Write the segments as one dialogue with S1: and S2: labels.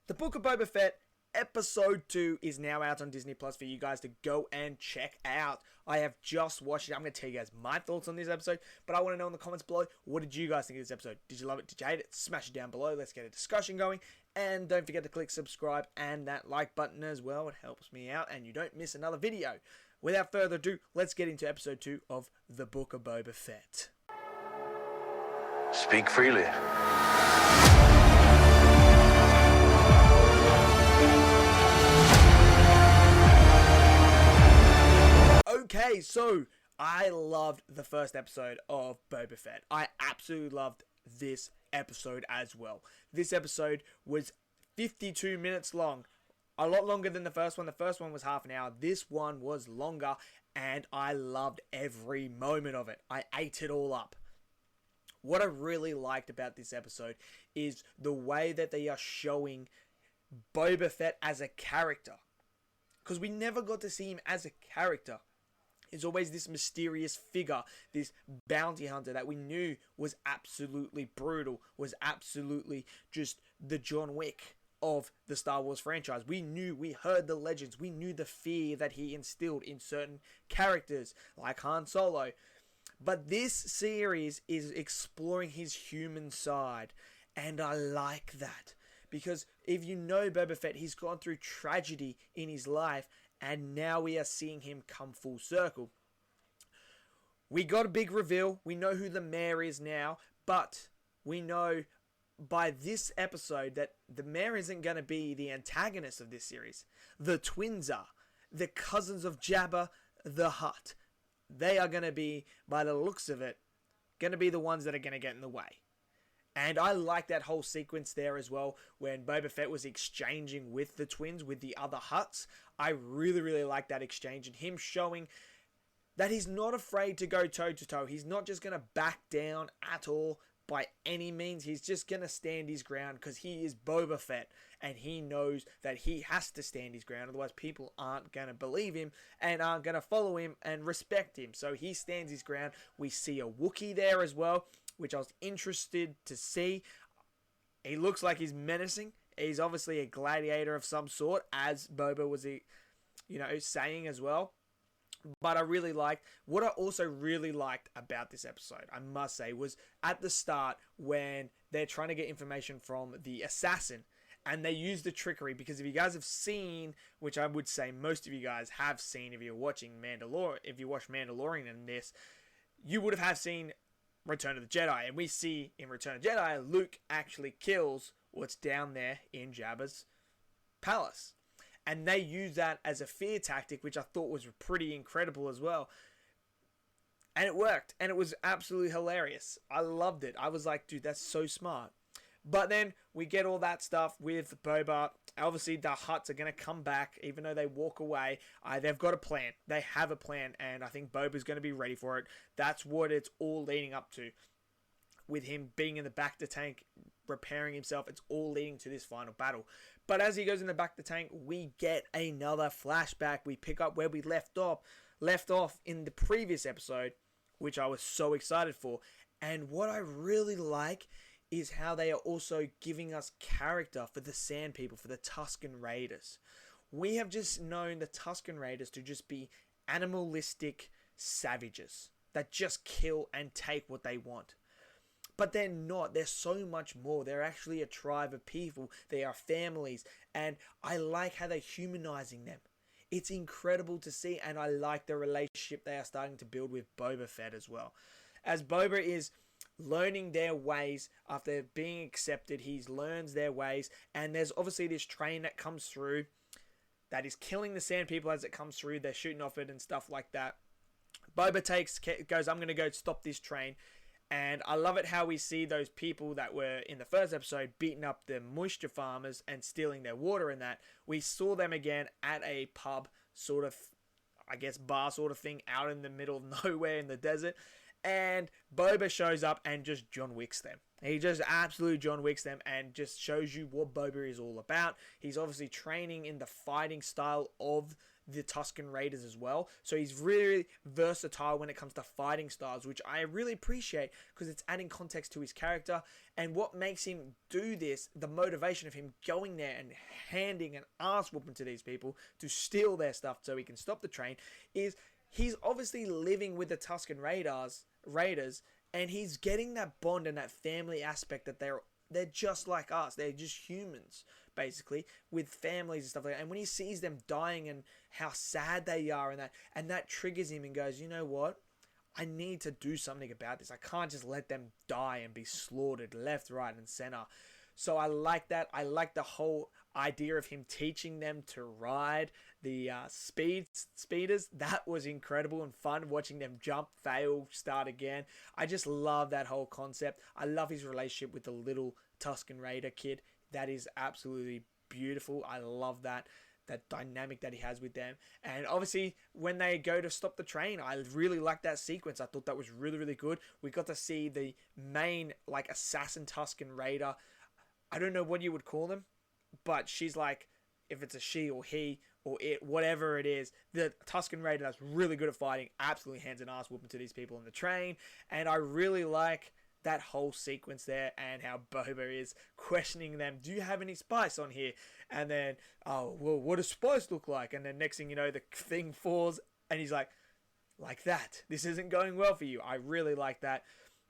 S1: The Book of Boba Fett Episode 2 is now out on Disney Plus for you guys to go and check out. I have just watched it. I'm going to tell you guys my thoughts on this episode, but I want to know in the comments below, what did you guys think of this episode? Did you love it? Did you hate it? Smash it down below. Let's get a discussion going. And don't forget to click subscribe and that like button as well. It helps me out and you don't miss another video. Without further ado, let's get into Episode 2 of The Book of Boba Fett.
S2: Speak freely.
S1: Okay, so I loved the first episode of Boba Fett. I absolutely loved this episode as well. This episode was 52 minutes long. A lot longer than the first one. The first one was half an hour. This one was longer, and I loved every moment of it. I ate it all up. What I really liked about this episode is the way that they are showing Boba Fett as a character. Because we never got to see him as a character. He's always this mysterious figure, this bounty hunter that we knew was absolutely brutal, was absolutely just the John Wick of the Star Wars franchise. We heard the legends, we knew the fear that he instilled in certain characters like Han Solo. But this series is exploring his human side, and I like that. Because if you know Boba Fett, he's gone through tragedy in his life, and now we are seeing him come full circle. We got a big reveal. We know who the mayor is now, but we know by this episode that the mayor isn't going to be the antagonist of this series. The twins are. The cousins of Jabba the Hutt. They are going to be, by the looks of it, going to be the ones that are going to get in the way. And I like that whole sequence there as well, when Boba Fett was exchanging with the twins, with the other Hutts. I really, really like that exchange, and him showing that he's not afraid to go toe-to-toe. He's not just going to back down at all by any means. He's just going to stand his ground because he is Boba Fett, and he knows that he has to stand his ground. Otherwise, people aren't going to believe him and aren't going to follow him and respect him. So he stands his ground. We see a Wookiee there as well, which I was interested to see. He looks like he's menacing. He's obviously a gladiator of some sort, as Boba was, saying as well. But I really liked, what I also really liked about this episode, I must say, was at the start when they're trying to get information from the assassin, and they use the trickery, because if you guys have seen, which I would say most of you guys have seen if you're watching if you watch Mandalorian in this, you would have seen Return of the Jedi, and we see in Return of the Jedi, Luke actually kills what's down there in Jabba's palace. And they use that as a fear tactic, which I thought was pretty incredible as well. And it worked. And it was absolutely hilarious. I loved it. I was like, dude, that's so smart. But then we get all that stuff with Boba. Obviously, the Hutts are going to come back, even though they walk away. They've got a plan. They have a plan. And I think Boba's going to be ready for it. That's what it's all leading up to. With him being in the back of the tank, repairing himself, it's all leading to this final battle. But as he goes in the back of the tank, we get another flashback. We pick up where we left off in the previous episode, which I was so excited for. And what I really like is how they are also giving us character for the Sand People, for the Tusken Raiders. We have just known the Tusken Raiders to just be animalistic savages that just kill and take what they want. But they're not. They're so much more. They're actually a tribe of people. They are families. And I like how they're humanizing them. It's incredible to see. And I like the relationship they are starting to build with Boba Fett as well. As Boba is learning their ways after being accepted, he learns their ways. And there's obviously this train that comes through that is killing the Sand People as it comes through. They're shooting off it and stuff like that. Boba goes, I'm going to go stop this train. And I love it how we see those people that were in the first episode beating up the moisture farmers and stealing their water and that. We saw them again at a pub, sort of, I guess, bar sort of thing out in the middle of nowhere in the desert. And Boba shows up and just John Wicks them. He just absolutely John Wicks them and just shows you what Boba is all about. He's obviously training in the fighting style of the Tusken Raiders as well. So he's really versatile when it comes to fighting styles, which I really appreciate because it's adding context to his character. And what makes him do this, the motivation of him going there and handing an ass whooping to these people to steal their stuff so he can stop the train, is he's obviously living with the Tusken Raiders, and he's getting that bond and that family aspect that they're just like us. They're just humans, basically, with families and stuff like that. And when he sees them dying and how sad they are, and that triggers him and goes, you know what? I need to do something about this. I can't just let them die and be slaughtered left, right, and center. So I like that. I like the whole idea of him teaching them to ride the speeders. That was incredible and fun, watching them jump, fail, start again. I just love that whole concept. I love his relationship with the little Tusken Raider kid. That is absolutely beautiful. I love that dynamic that he has with them. And obviously when they go to stop the train, I really like that sequence. I thought that was really, really good. We got to see the main like assassin Tusken Raider. I don't know what you would call them, but she's like, if it's a she or he or it, whatever it is, the Tusken Raider that's really good at fighting, absolutely hands an ass whooping to these people on the train. And I really like that whole sequence there, and how Boba is questioning them, do you have any spice on here? And then, oh, well, what does spice look like? And then next thing you know, the thing falls and he's like that. This isn't going well for you. I really like that.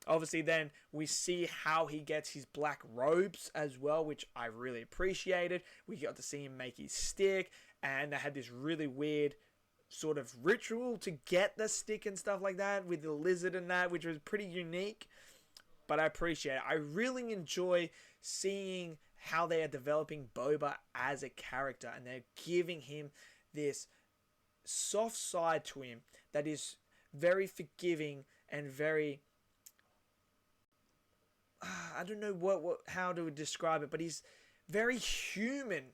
S1: Obviously, then we see how he gets his black robes as well, which I really appreciated. We got to see him make his stick, and they had this really weird sort of ritual to get the stick and stuff like that with the lizard and that, which was pretty unique. But I appreciate it. I really enjoy seeing how they are developing Boba as a character, and they're giving him this soft side to him that is very forgiving and very, I don't know how to describe it, but he's very human.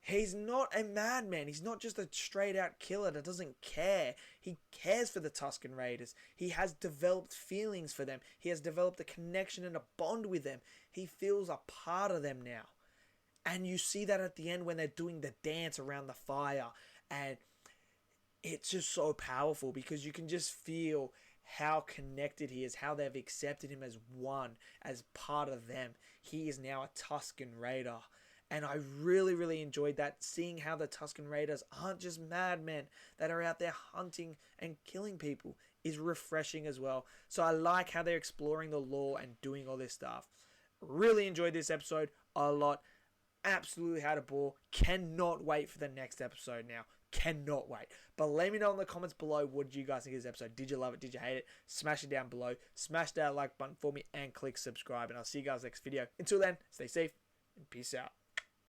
S1: He's not a madman. He's not just a straight out killer that doesn't care. He cares for the Tusken Raiders. He has developed feelings for them. He has developed a connection and a bond with them. He feels a part of them now. And you see that at the end when they're doing the dance around the fire. And it's just so powerful because you can just feel how connected he is, how they've accepted him as one, as part of them. He is now a Tusken Raider. And I really, really enjoyed that, seeing how the Tusken Raiders aren't just madmen that are out there hunting and killing people is refreshing as well. So I like how they're exploring the lore and doing all this stuff. Really enjoyed this episode a lot. Absolutely had a ball. Cannot wait for the next episode now. Cannot wait. But let me know in the comments below, what did you guys think of this episode? Did you love it? Did you hate it? Smash it down below. Smash that like button for me and click subscribe. And I'll see you guys next video. Until then, stay safe and peace out.